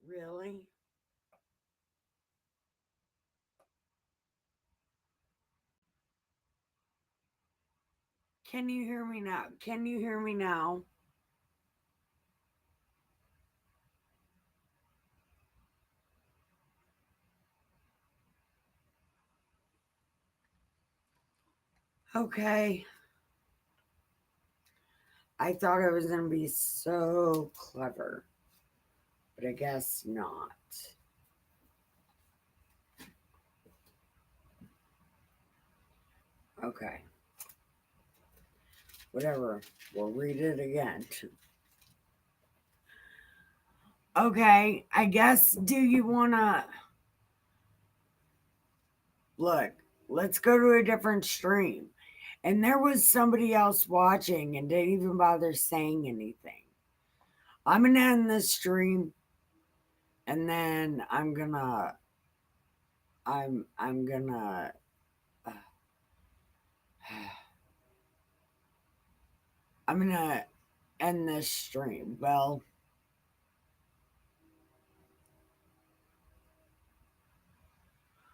Really? Can you hear me now? Can you hear me now? Okay. I thought I was going to be so clever, but I guess not. Okay. Whatever. We'll read it again. Okay. I guess, do you want to look? Let's go to a different stream. And there was somebody else watching and didn't even bother saying anything. I'm going to end the stream and then I'm gonna uh, I'm gonna end this stream. Well,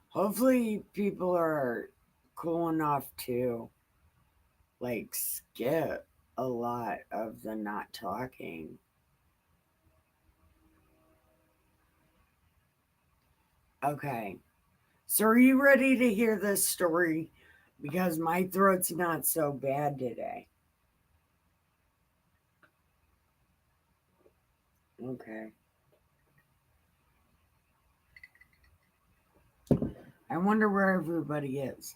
hopefully people are cool enough to like skip a lot of the not talking. Okay. So are you ready to hear this story? Because my throat's not so bad today. Okay. I wonder where everybody is.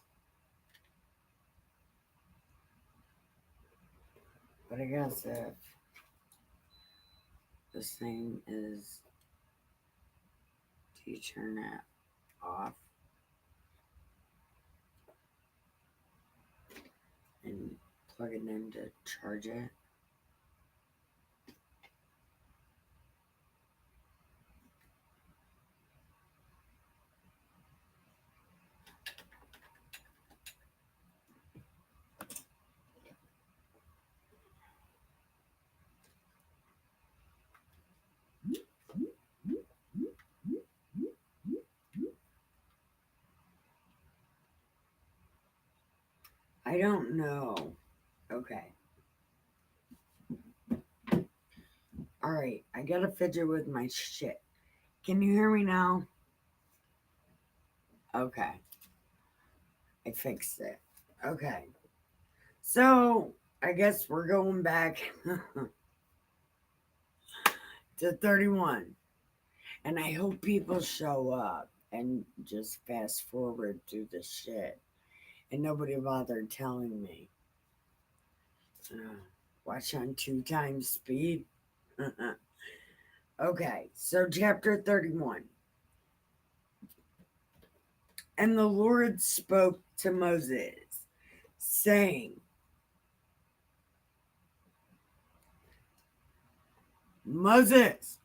But I guess if this thing is, do you turn it off and plug it in to charge it? I don't know. Okay. All right. I gotta fidget with my shit. Can you hear me now? Okay. I fixed it. Okay. So I guess we're going back to 31. And I hope people show up and just fast forward through the shit. And nobody bothered telling me. Uh, watch on 2 times speed. Okay, so chapter 31. And the Lord spoke to Moses, saying, Moses,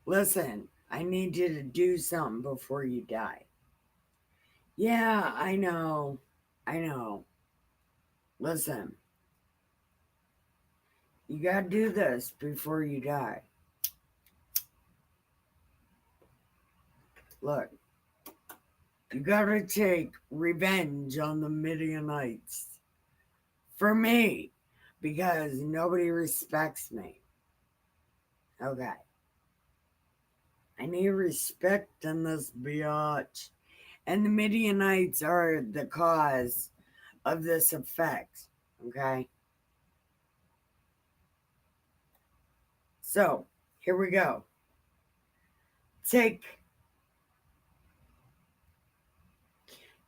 listen, I need you to do something before you die. Yeah, I know. I know. Listen, you gotta do this before you die. Look, you gotta take revenge on the Midianites for me because nobody respects me. Okay. I need respect in this biatch. And the Midianites are the cause of this effect. Okay. So here we go. Take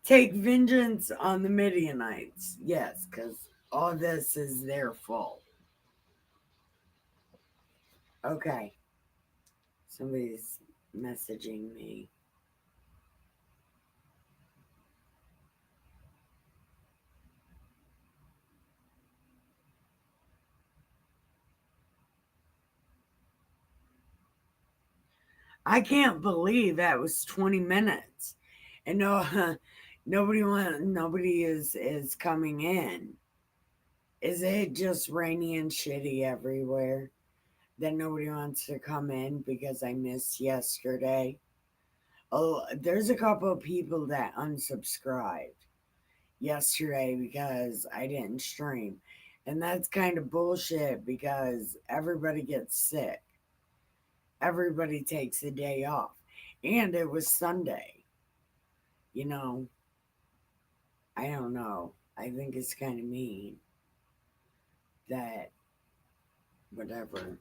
take vengeance on the Midianites. Yes, because all this is their fault. Okay. Somebody's messaging me. I can't believe that was 20 minutes. And no nobody is coming in. Is it just rainy and shitty everywhere that nobody wants to come in because I missed yesterday? Oh, there's a couple of people that unsubscribed yesterday because I didn't stream. And that's kind of bullshit because everybody gets sick. Everybody takes a day off. And it was Sunday. You know, I don't know. I think it's kind of mean that whatever.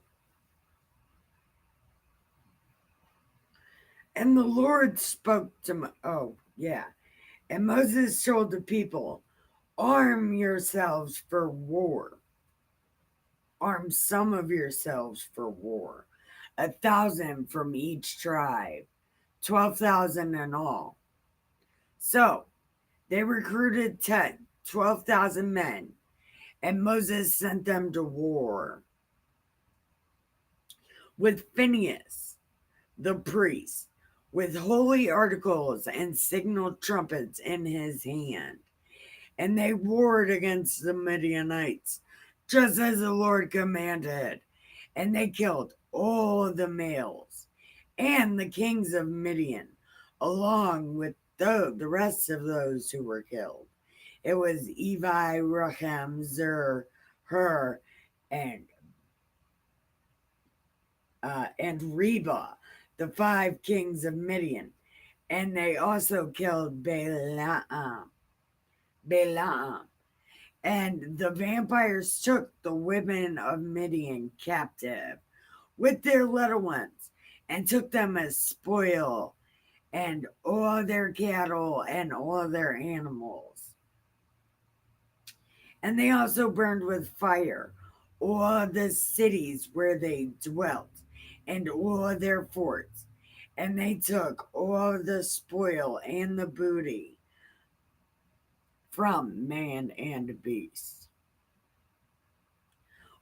And the Lord spoke to oh, yeah. And Moses told the people, arm yourselves for war. Arm some of yourselves for war. 1,000 from each tribe, 12,000 in all. So they recruited 12,000 men, and Moses sent them to war with Phinehas, the priest, with holy articles and signal trumpets in his hand. And they warred against the Midianites, just as the Lord commanded. And they killed all the males and the kings of Midian, along with the rest of those who were killed. It was Evi, Rechem, Zur, Hur, and Reba, the 5 kings of Midian. And they also killed Balaam. And the vampires took the women of Midian captive with their little ones and took them as spoil and all their cattle and all their animals. And they also burned with fire all the cities where they dwelt and all their forts. And they took all the spoil and the booty from man and beast.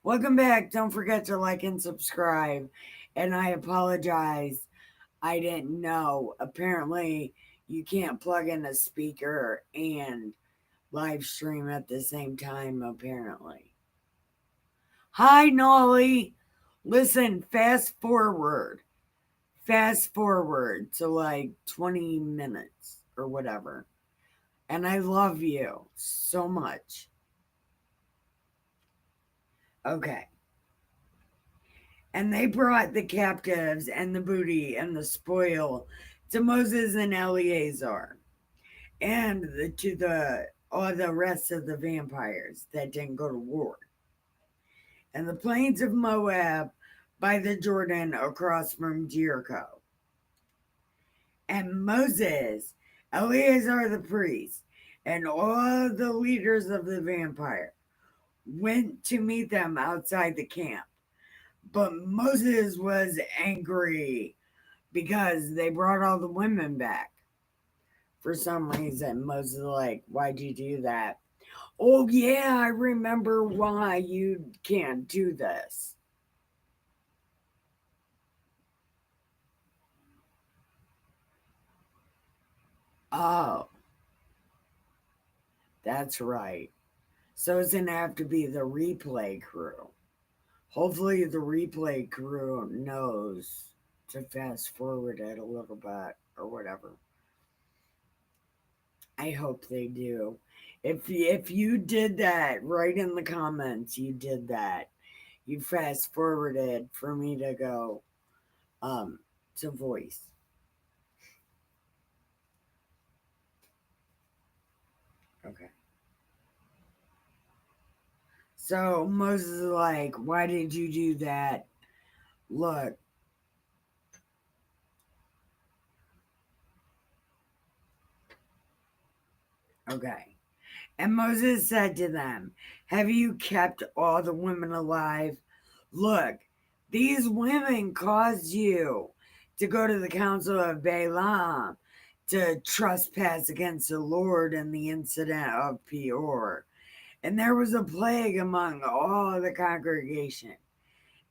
Welcome back. Don't forget to like and subscribe. And I apologize. I didn't know. Apparently, you can't plug in a speaker and live stream at the same time, apparently. Hi, Nolly. Listen, fast forward. Fast forward to like 20 minutes or whatever. And I love you so much. Okay. And they brought the captives and the booty and the spoil to Moses and Eleazar and to the all the rest of the vampires that didn't go to war. And the plains of Moab by the Jordan across from Jericho. And Moses, Eleazar the priest, and all the leaders of the vampire went to meet them outside the camp. But Moses was angry because they brought all the women back. For some reason, Moses was like, why'd you do that? Oh, yeah, I remember why you can't do this. Oh, that's right. So it's going to have to be the replay crew. Hopefully, the replay crew knows to fast forward it a little bit or whatever. I hope they do. If you did that, write in the comments you did that. You fast forwarded for me to go to voice. Okay. So Moses is like, why did you do that? Look. Okay. And Moses said to them, have you kept all the women alive? Look, these women caused you to go to the council of Balaam to trespass against the Lord in the incident of Peor. And there was a plague among all the congregation.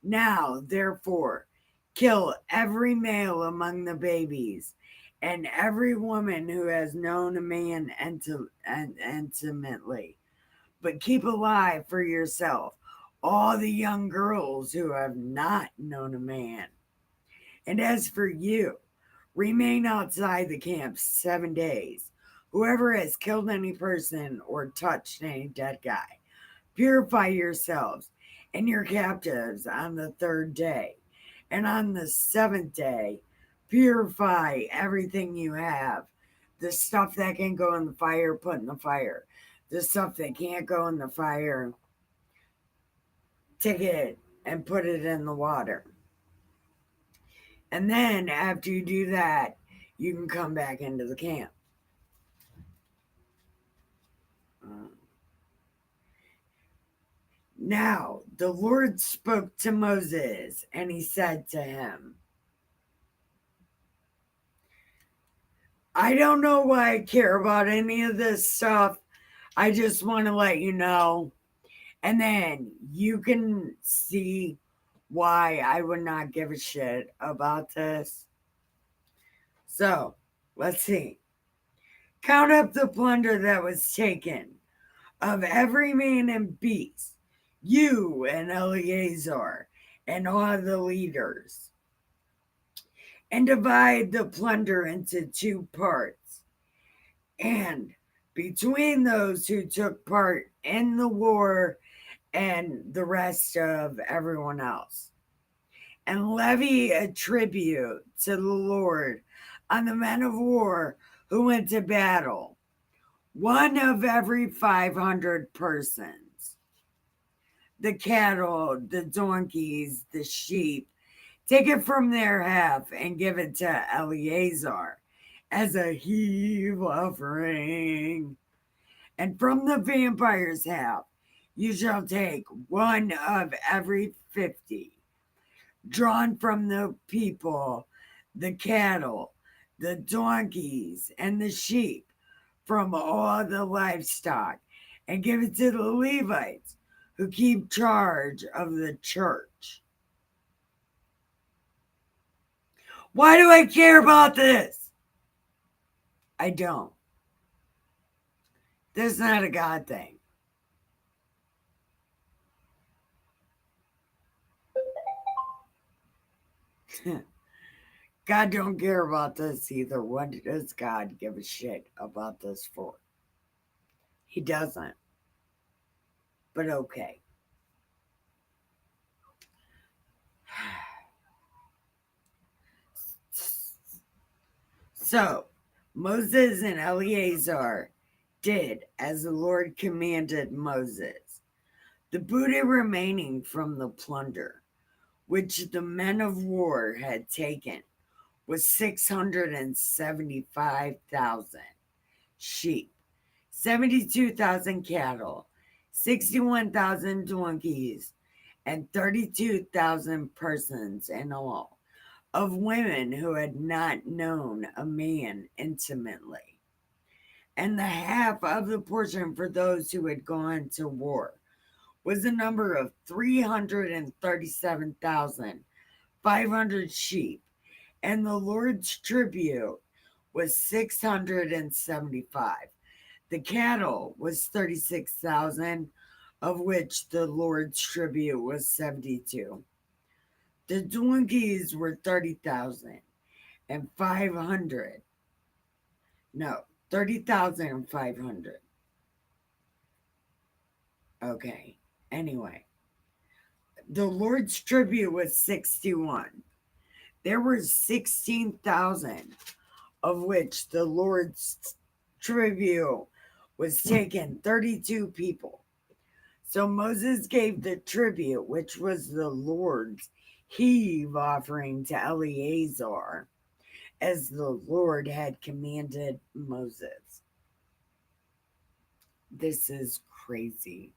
Now, therefore, kill every male among the babies, and every woman who has known a man intimately. But keep alive for yourself all the young girls who have not known a man. And as for you, remain outside the camp 7 days. Whoever has killed any person or touched any dead guy, purify yourselves and your captives on the third day. And on the seventh day, purify everything you have. The stuff that can go in the fire, put in the fire. The stuff that can't go in the fire, take it and put it in the water. And then after you do that, you can come back into the camp. Now the Lord spoke to Moses, and he said to him, I don't know why I care about any of this stuff. I just want to let you know. And then you can see why I would not give a shit about this. So, let's see. Count up the plunder that was taken of every man and beast, you and Eleazar and all the leaders, and divide the plunder into 2 parts. And between those who took part in the war and the rest of everyone else, and levy a tribute to the Lord on the men of war who went to battle, 1 of every 500 persons. The cattle, the donkeys, the sheep, take it from their half and give it to Eleazar as a heave offering. And from the vampire's half, you shall take 1 of every 50, drawn from the people, the cattle, the donkeys, and the sheep, from all the livestock, and give it to the Levites who keep charge of the church. Why do I care about this? I don't. This is not a God thing. God don't care about this either. What does God give a shit about this for? He doesn't. But okay. So Moses and Eleazar did as the Lord commanded Moses. The booty remaining from the plunder, which the men of war had taken, was 675,000 sheep, 72,000 cattle, 61,000 donkeys, and 32,000 persons in all, of women who had not known a man intimately. And the half of the portion for those who had gone to war was the number of 337,500 sheep, and the Lord's tribute was 675. The cattle was 36,000, of which the Lord's tribute was 72. The donkeys were 30,000 and 500. No, 30,500. Okay. Anyway, the Lord's tribute was 61. There were 16,000, of which the Lord's tribute was taken 32 people. So Moses gave the tribute, which was the Lord's heave offering, to Eleazar, as the Lord had commanded Moses. This is crazy.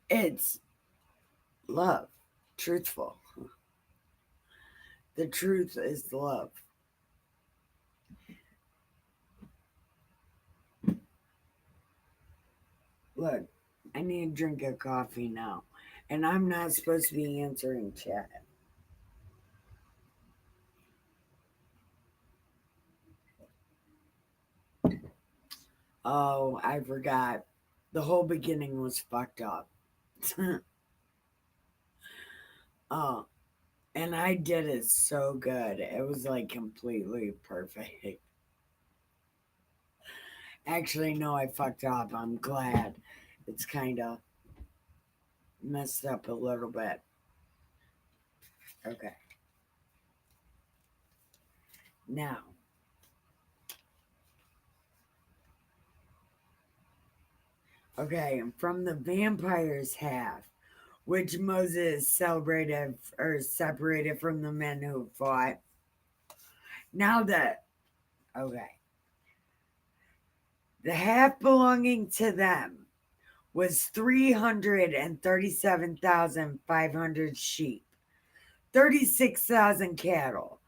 It's love, truthful. The truth is love. Look, I need a drink of coffee now. And I'm not supposed to be answering chat. Oh, I forgot. The whole beginning was fucked up. Oh, and I did it so good. It was like completely perfect. Actually, no, I fucked up. I'm glad. It's kind of messed up a little bit. Okay. Now, okay, from the vampires half, which Moses celebrated or separated from the men who fought. Now that, okay, the half belonging to them was 337,500 sheep, 36,000 cattle,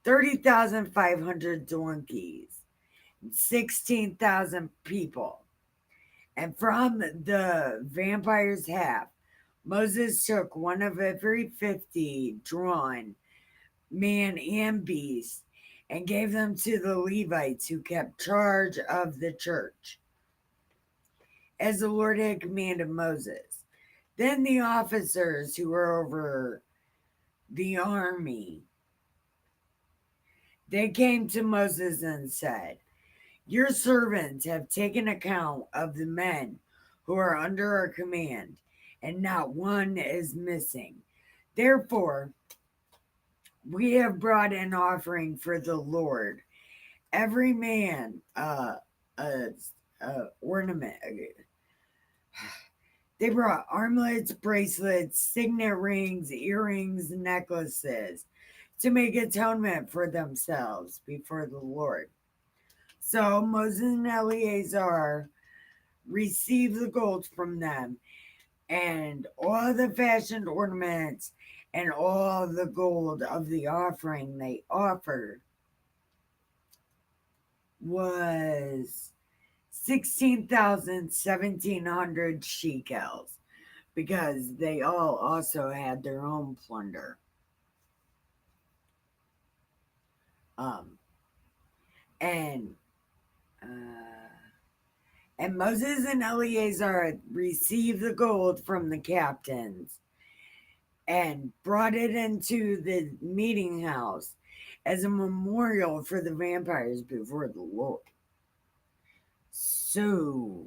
30,500 donkeys, 16,000 people. And from the vampires' half, Moses took one of every 50 drawn, man and beast, and gave them to the Levites who kept charge of the church, as the Lord had commanded Moses. Then the officers who were over the army, they came to Moses and said, your servants have taken account of the men who are under our command, and not one is missing. Therefore, we have brought an offering for the Lord. Every man, a, ornament. They brought armlets, bracelets, signet rings, earrings, necklaces to make atonement for themselves before the Lord. So Moses and Eleazar received the gold from them, and all the fashioned ornaments and all the gold of the offering they offered was 1700 shekels, because they all also had their own plunder. Um, and uh, and Moses and Eleazar received the gold from the captains and brought it into the meeting house as a memorial for the vampires before the Lord. So,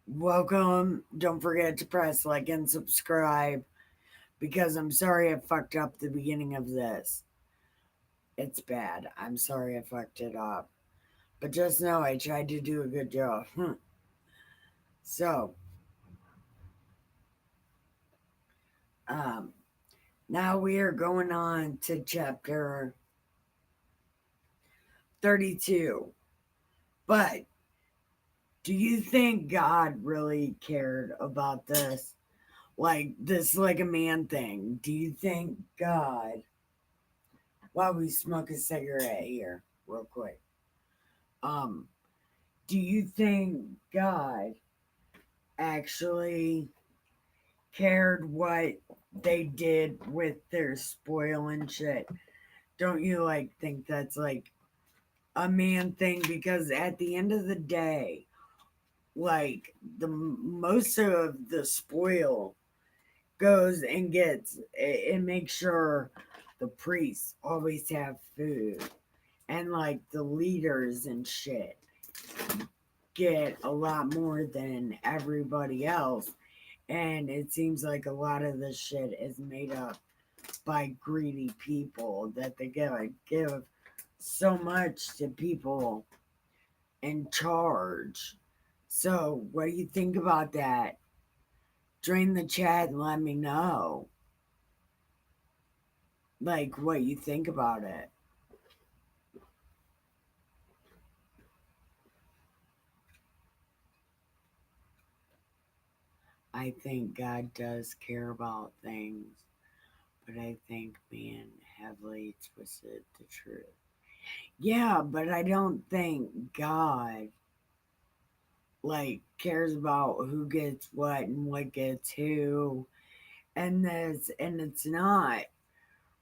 welcome. Don't forget to press like and subscribe, because I'm sorry I fucked up the beginning of this. It's bad. I'm sorry I fucked it up. But just know I tried to do a good job. So, um, now we are going on to chapter 32. But do you think God really cared about this? Like this, like a man thing. Do you think God, while we smoke a cigarette here, real quick, um, do you think God actually cared what they did with their spoil and shit? Don't you like think that's like a man thing? Because at the end of the day, like the most of the spoil goes and gets and makes sure the priests always have food, and like the leaders and shit get a lot more than everybody else. And it seems like a lot of this shit is made up by greedy people, that they give so much to people in charge. So what do you think about that? Join the chat and let me know like what you think about it. I think God does care about things, but I think man heavily twisted the truth. Yeah, but I don't think God like cares about who gets what and what gets who and it's not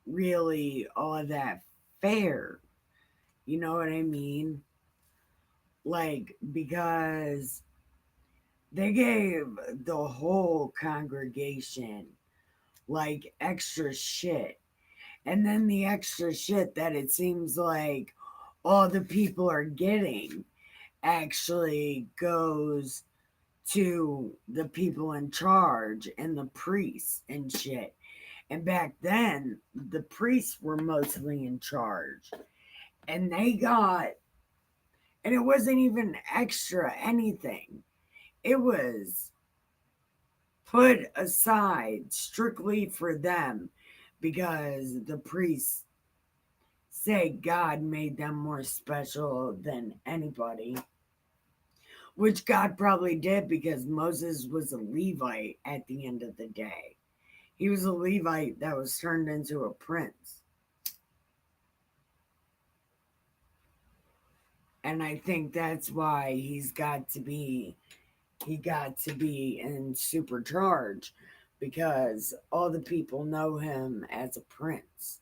really all that fair. You know what I mean? Like because they gave the whole congregation like extra shit. And then the extra shit that it seems like all the people are getting actually goes to the people in charge and the priests and shit. And back then, the priests were mostly in charge. And they got, and it wasn't even extra anything, it was put aside strictly for them because the priests say God made them more special than anybody, which God probably did because Moses was a Levite at the end of the day. He was a Levite that was turned into a prince. And I think that's why he got to be in supercharge because all the people know him as a prince.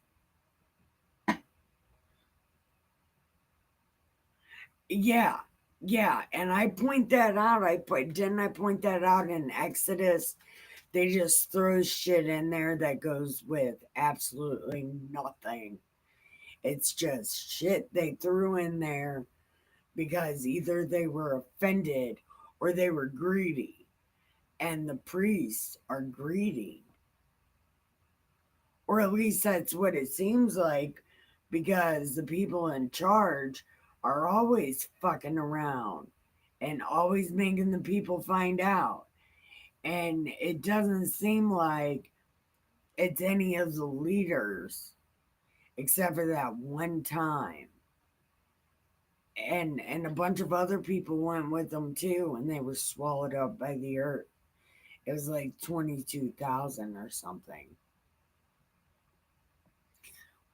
Yeah, yeah, and I point that out. I point that out in Exodus. They just throw shit in there that goes with absolutely nothing. It's just shit they threw in there because either they were offended or they were greedy. And the priests are greedy. Or at least that's what it seems like because the people in charge are always fucking around and always making the people find out. And it doesn't seem like it's any of the leaders except for that one time. And a bunch of other people went with them too, and they were swallowed up by the earth. It was like 22,000 or something.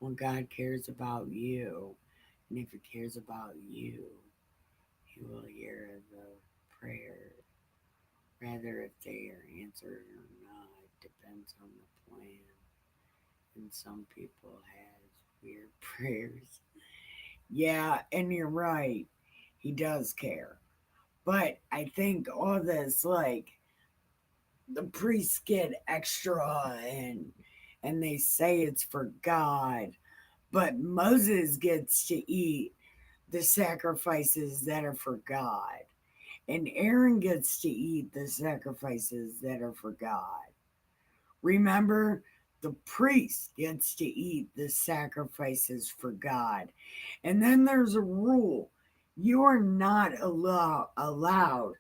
Well, God cares about you, and if He cares about you, He will hear the prayer. Rather, if they are answered or not depends on the plan. And some people have weird prayers. Yeah, and you're right. He does care. But I think all this, like, the priests get extra and they say it's for God, but Moses gets to eat the sacrifices that are for God, and Aaron gets to eat the sacrifices that are for God. Remember, the priest gets to eat the sacrifices for God. And then there's a rule you are not allowed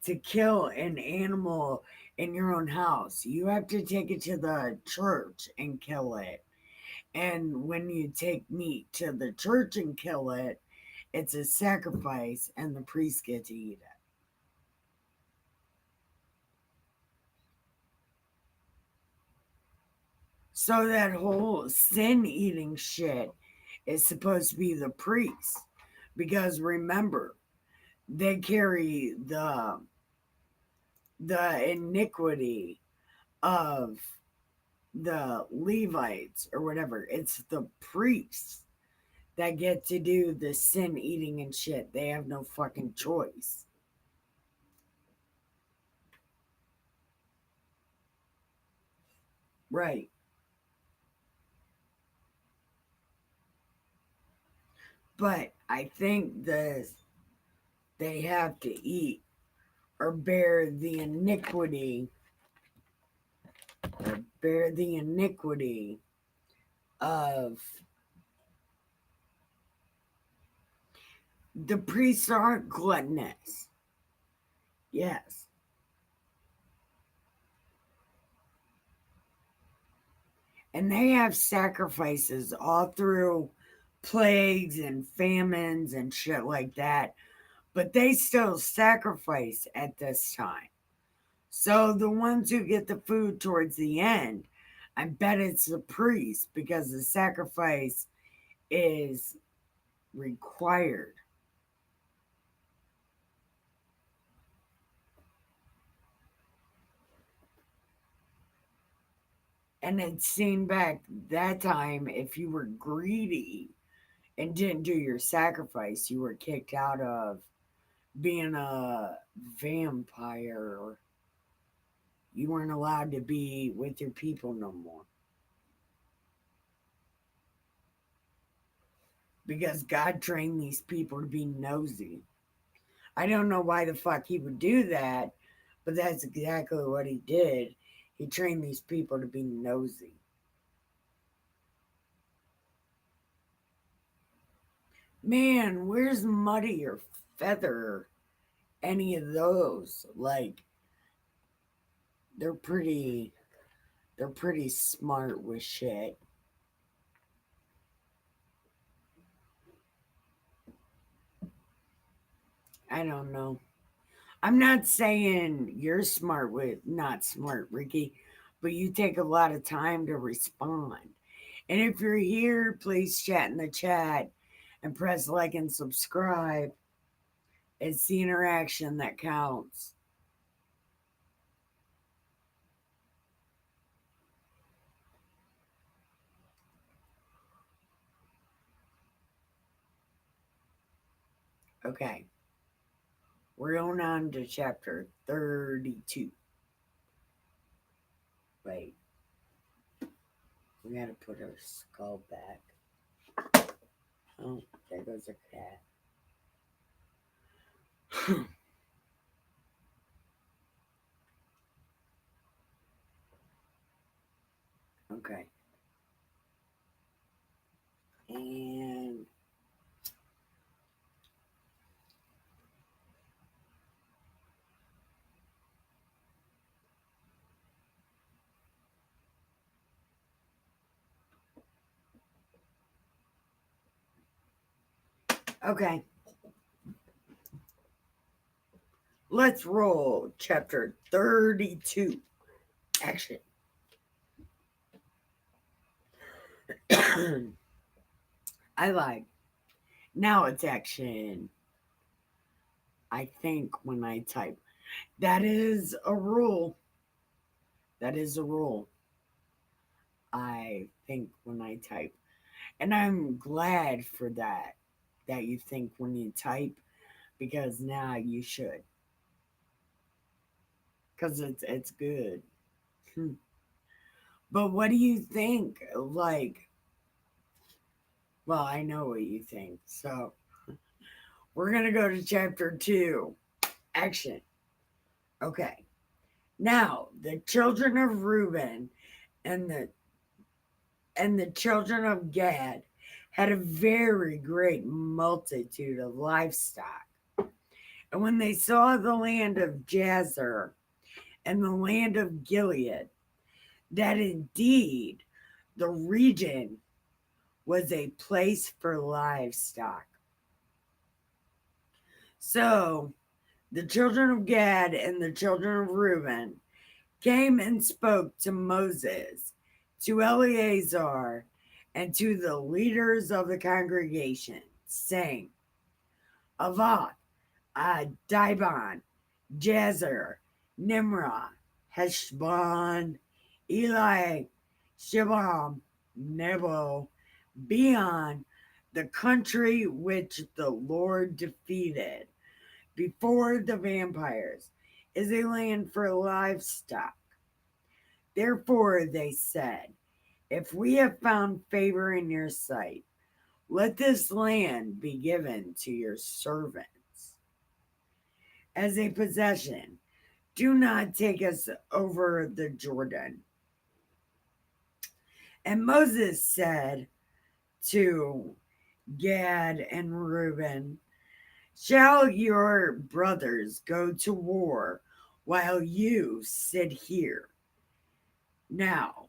to kill an animal in your own house. You have to take it to the church and kill it. And when you take meat to the church and kill it, it's a sacrifice, and the priest get to eat it. So that whole sin eating shit is supposed to be the priest. Because remember, they carry the iniquity of the Levites or whatever. It's the priests that get to do the sin eating and shit. They have no fucking choice. Right. But I think they have to eat or bear the iniquity of the priests aren't gluttonous. Yes. And they have sacrifices all through plagues and famines and shit like that. But they still sacrifice at this time. So the ones who get the food towards the end, I bet it's the priest because the sacrifice is required. And it's seen back that time if you were greedy and didn't do your sacrifice, you were kicked out of being a vampire. You weren't allowed to be with your people no more. Because God trained these people to be nosy. I don't know why the fuck he would do that, but that's exactly what he did. He trained these people to be nosy. Man, where's Muddy or Feather? Any of those? Like, they're pretty they're pretty smart with shit. I don't know. I'm not saying you're smart with not smart, Ricky, but you take a lot of time to respond. And if you're here, please chat in the chat and press like and subscribe. It's the interaction that counts. Okay, we're going on to chapter 32. Wait, we gotta put our skull back. Oh, there goes a cat. Okay. And okay, let's roll chapter 32. Action. I like. Now it's action. I think when I type. That is a rule. That is a rule. I think when I type. And I'm glad for that. That you think when you type because now you should. Cuz it's good. Hmm. But what do you think? Like, well, I know what you think. So, we're going to go to chapter 2. Action. Okay. Now, the children of Reuben and the children of Gad had a very great multitude of livestock. And when they saw the land of Jazer and the land of Gilead, that indeed the region was a place for livestock. So the children of Gad and the children of Reuben came and spoke to Moses, to Eleazar, and to the leaders of the congregation, saying, Avath, Dibon, Jazer, Nimrah, Heshbon, Eli, Shibam, Nebo, beyond the country which the Lord defeated before the vampires is a land for livestock. Therefore, they said, if we have found favor in your sight, let this land be given to your servants as a possession. Do not take us over the Jordan. And Moses said to Gad and Reuben, shall your brothers go to war while you sit here? Now,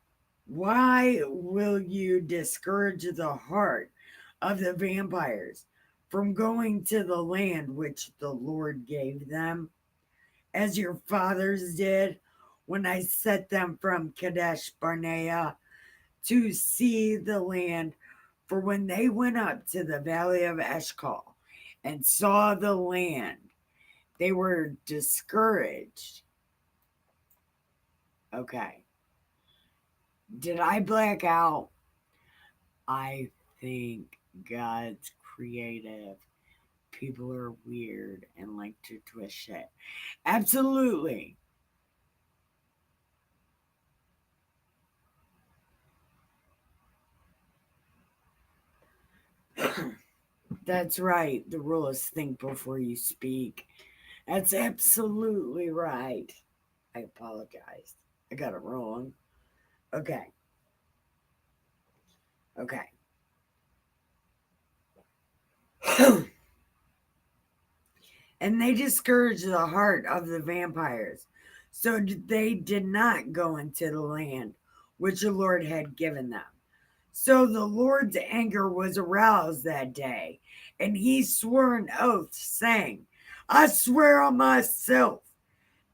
why will you discourage the heart of the vampires from going to the land which the Lord gave them? as your fathers did when I set them from Kadesh Barnea to see the land. For when they went up to the valley of Eshcol and saw the land, they were discouraged. Okay. Did I black out? I think God's creative. People are weird and like to twist shit. Absolutely. That's right. The rule is think before you speak. That's absolutely right. I apologize. I got it wrong. Okay. Okay. And they discouraged the heart of the vampires. So they did not go into the land which the Lord had given them. So the Lord's anger was aroused that day, and he swore an oath, saying, I swear on myself,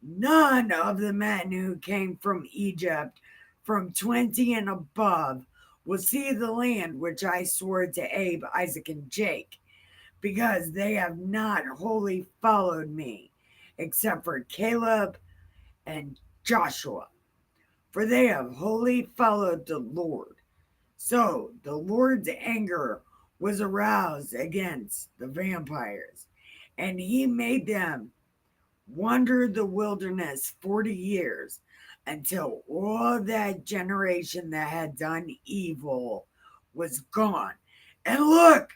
none of the men who came from Egypt from 20 and above will see the land which I swore to Abe, Isaac, and Jake, because they have not wholly followed me, except for Caleb and Joshua, for they have wholly followed the Lord. So the Lord's anger was aroused against the vampires, and he made them wander the wilderness 40 years until all that generation that had done evil was gone. And look,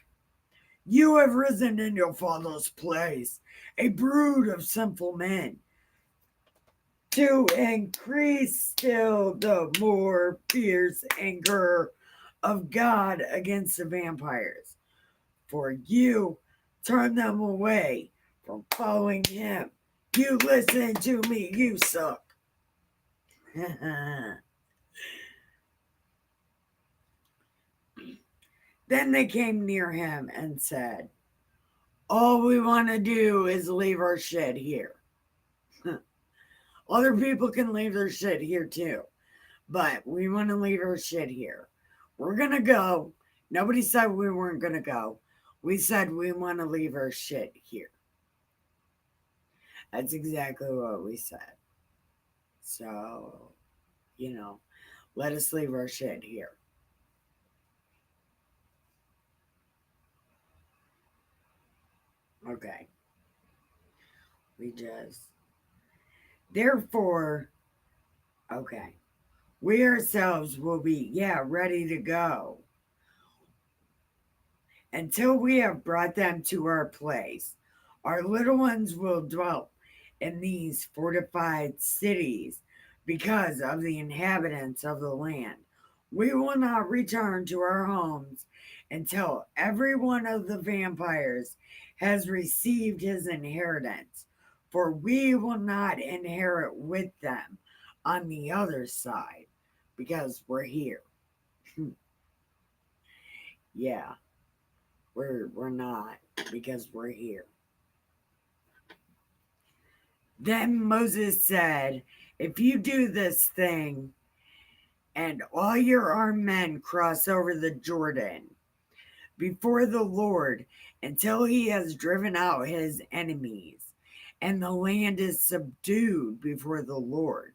you have risen in your father's place, a brood of sinful men, to increase still the more fierce anger of God against the vampires. For you turn them away from following him. You listen to me, you suck. Then they came near him and said, all we want to do is leave our shit here. Other people can leave their shit here too, but we want to leave our shit here. We're going to go. Nobody said we weren't going to go. We said we want to leave our shit here. That's exactly what we said. So, let us leave our shit here. Okay. We just. Therefore, okay. We ourselves will be, ready to go until we have brought them to our place. Our little ones will dwell in these fortified cities because of the inhabitants of the land. We will not return to our homes until every one of the vampires has received his inheritance, for we will not inherit with them on the other side because we're here. Yeah, we're not because we're here. Then Moses said, if you do this thing and all your armed men cross over the Jordan before the Lord until he has driven out his enemies and the land is subdued before the Lord,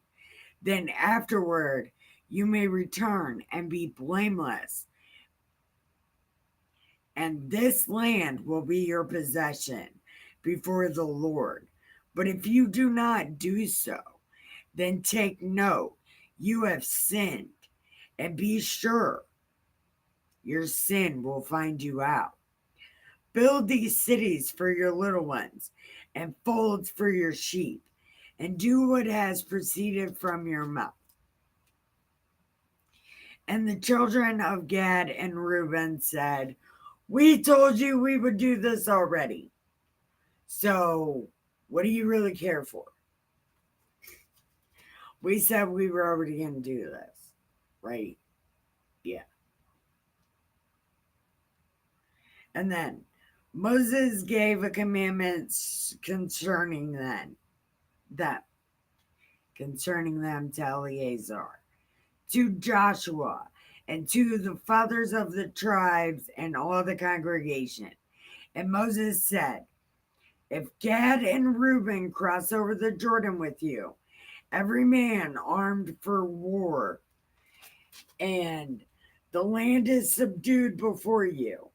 then afterward you may return and be blameless, and this land will be your possession before the Lord. But if you do not do so, then take note, you have sinned, and be sure your sin will find you out. Build these cities for your little ones, and folds for your sheep, and do what has proceeded from your mouth. And the children of Gad and Reuben said, we told you we would do this already. So, what do you really care for? We said we were already going to do this, right? Yeah. And then Moses gave a commandment concerning them. them concerning them to Eleazar, to Joshua, and to the fathers of the tribes and all the congregation. And Moses said, if Gad and Reuben cross over the Jordan with you, every man armed for war, and the land is subdued before you,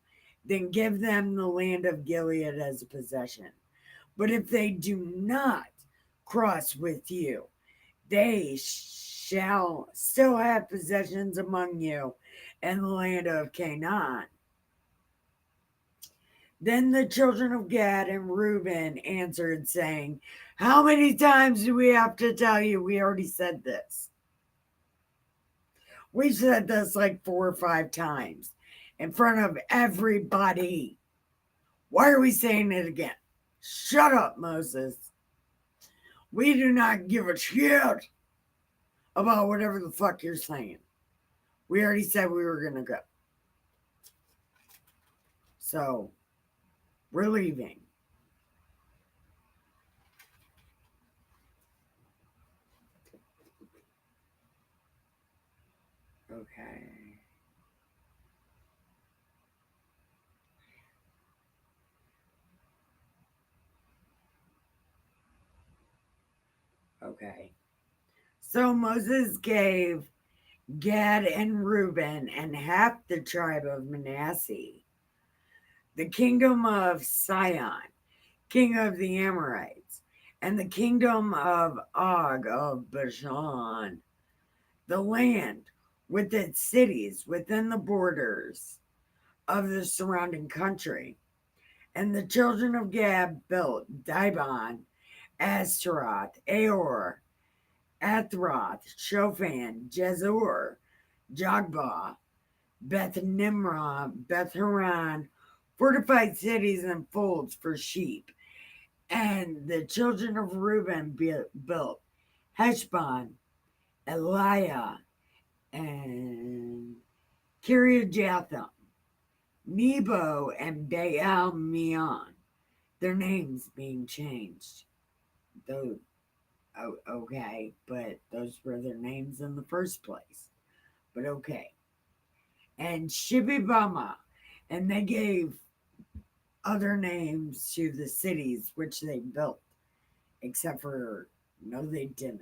then give them the land of Gilead as a possession. But if they do not cross with you, they shall still have possessions among you and the land of Canaan. Then the children of Gad and Reuben answered, saying, how many times do we have to tell you? We already said this. We said this like 4 or 5 times in front of everybody. Why are we saying it again? Shut up, Moses. We do not give a shit about whatever the fuck you're saying. We already said we were going to go. So, we're leaving. Okay. Okay. So Moses gave Gad and Reuben and half the tribe of Manasseh the kingdom of Sihon, king of the Amorites, and the kingdom of Og of Bashan, the land with its cities within the borders of the surrounding country. And the children of Gad built Dibon, Ashtaroth, Aor, Athroth, Shophan, Jezur, Jogbah, Beth Nimrah, Beth Haran, fortified cities and folds for sheep. And the children of Reuben built Heshbon, Eliah, and Kiriathaim, Nebo, and Baal Meon, their names being changed. Though, okay, but those were their names in the first place. But okay. And Shibibama, and they gave other names to the cities which they built, except for, no, they didn't.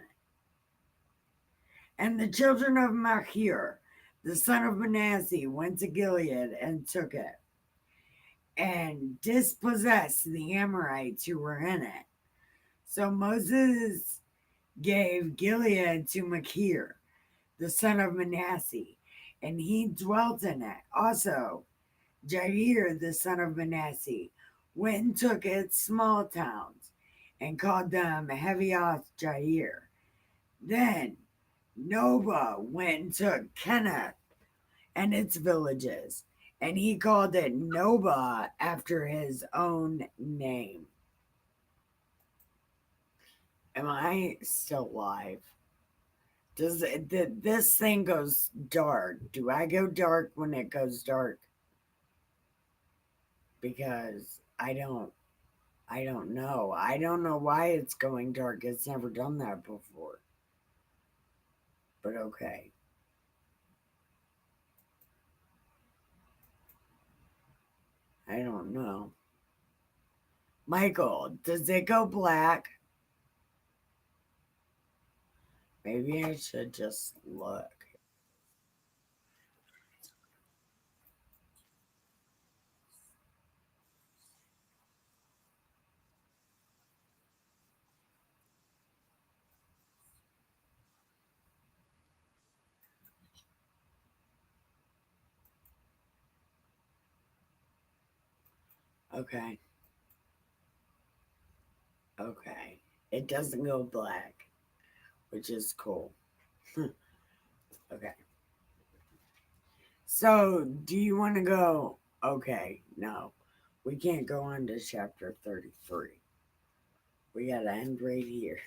And the children of Machir, the son of Manasseh, went to Gilead and took it, and dispossessed the Amorites who were in it. So Moses gave Gilead to Machir, the son of Manasseh, and he dwelt in it. Also, Jair, the son of Manasseh, went and took its small towns and called them Heavioth Jair. Then Noba went and took Kenath and its villages, and he called it Noba after his own name. Am I still live? Does this thing goes dark? Do I go dark when it goes dark? Because I don't know. I don't know why it's going dark. It's never done that before. But okay. I don't know. Michael, does it go black? Maybe I should just look. Okay. Okay. It doesn't go black, which is cool. Okay. So, do you want to go? Okay, no. We can't go on to chapter 33. We got to end right here.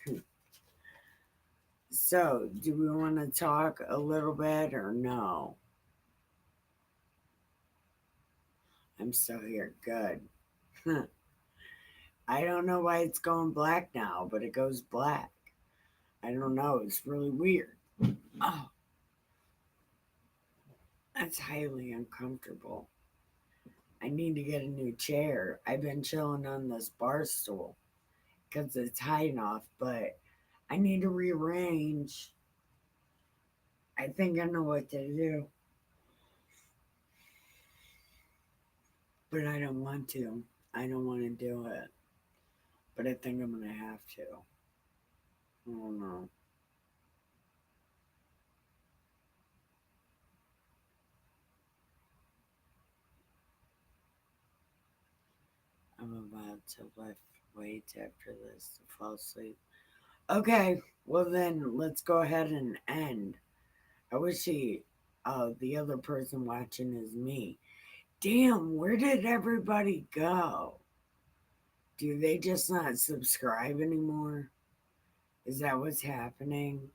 So, do we want to talk a little bit or no? I'm still here. Good. I don't know why it's going black now, but it goes black. I don't know. It's really weird. Oh, that's highly uncomfortable. I need to get a new chair. I've been chilling on this bar stool because it's high enough, but I need to rearrange. I think I know what to do, but I don't want to. I don't want to do it, but I think I'm going to have to. I don't know. I'm about to lift weights after this to fall asleep. Okay, well then let's go ahead and end. I wish the other person watching is me. Damn, where did everybody go? Do they just not subscribe anymore? Is that what's happening?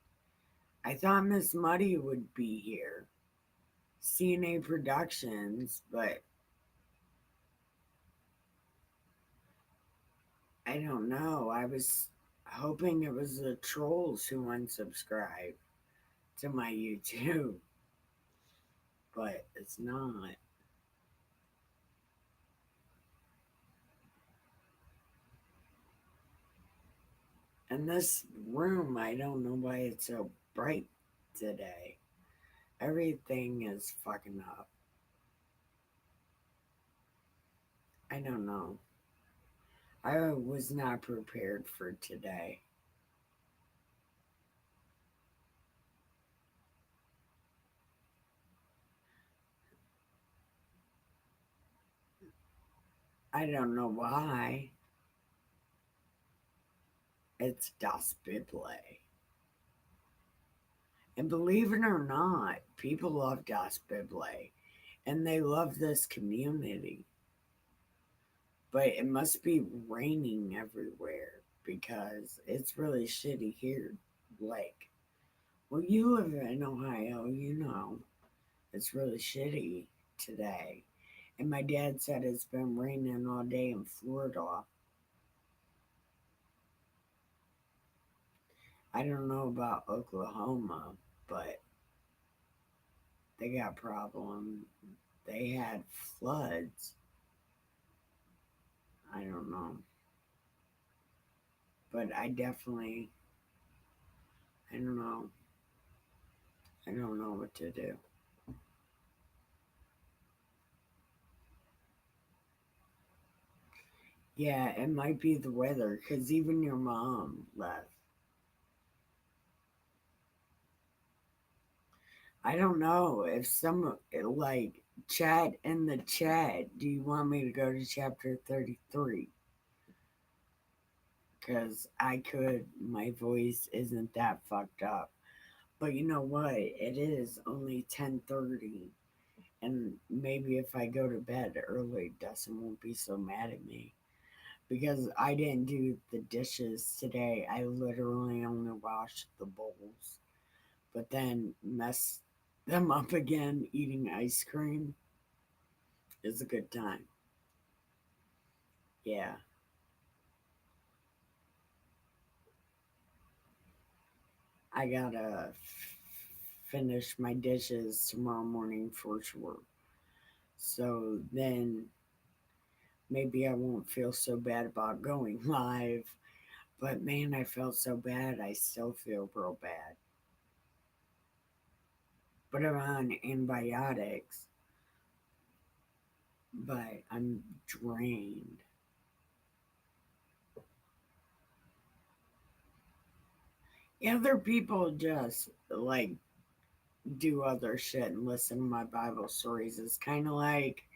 I thought Miss Muddy would be here. CNA Productions, but I don't know. I was hoping it was the trolls who unsubscribed to my YouTube, but it's not. And this room, I don't know why it's so bright today. Everything is fucking up. I don't know. I was not prepared for today. I don't know why. It's Das Bible. And believe it or not, people love Das Bible and they love this community. But it must be raining everywhere because it's really shitty here. Like, well, you live in Ohio, you know, it's really shitty today. And my dad said it's been raining all day in Florida. I don't know about Oklahoma, but they got problems. They had floods. I don't know. But I don't know. I don't know what to do. Yeah, it might be the weather because even your mom left. I don't know if some like chat in the chat. Do you want me to go to chapter 33? Because I could. My voice isn't that fucked up. But you know what? It is only 10:30, and maybe if I go to bed early, Dustin won't be so mad at me because I didn't do the dishes today. I literally only washed the bowls, but then messed them up again. Eating ice cream is a good time. Yeah, I gotta finish my dishes tomorrow morning for sure. So then maybe I won't feel so bad about going live. But man, I felt so bad. I still feel real bad. But I'm on antibiotics, but I'm drained. Other people just like do other shit and listen to my Bible stories. It's kind of like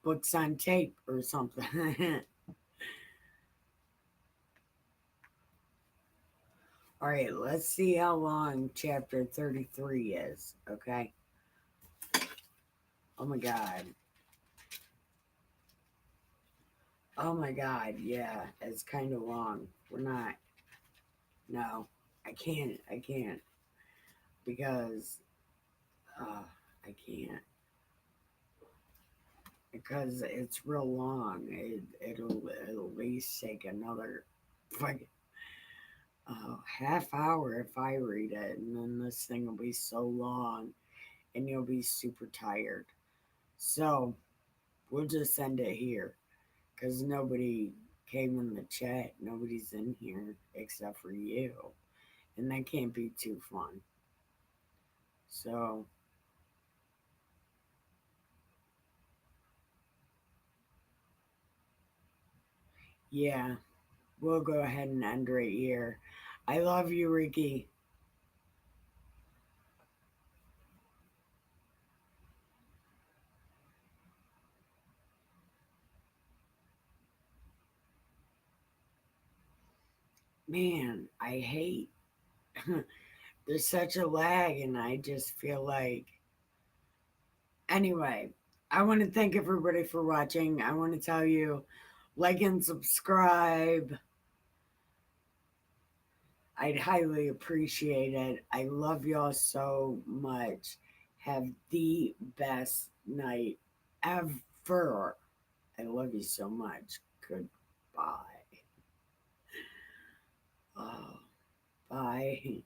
books on tape or something. All right, let's see how long chapter 33 is. Okay. Oh my God. Oh my God. Yeah, it's kind of long. We're not. No, I can't. I can't because I can't. because it's real long. It'll at least take another like half hour if I read it, and then this thing will be so long, and you'll be super tired. So we'll just end it here because nobody came in the chat. Nobody's in here except for you, and that can't be too fun. So yeah, we'll go ahead and end right here. I love you, Ricky. Man, I hate there's such a lag, and I just feel like. Anyway, I want to thank everybody for watching. I want to tell you, like and subscribe. I'd highly appreciate it. I love y'all so much. Have the best night ever. I love you so much. Goodbye. Oh, bye.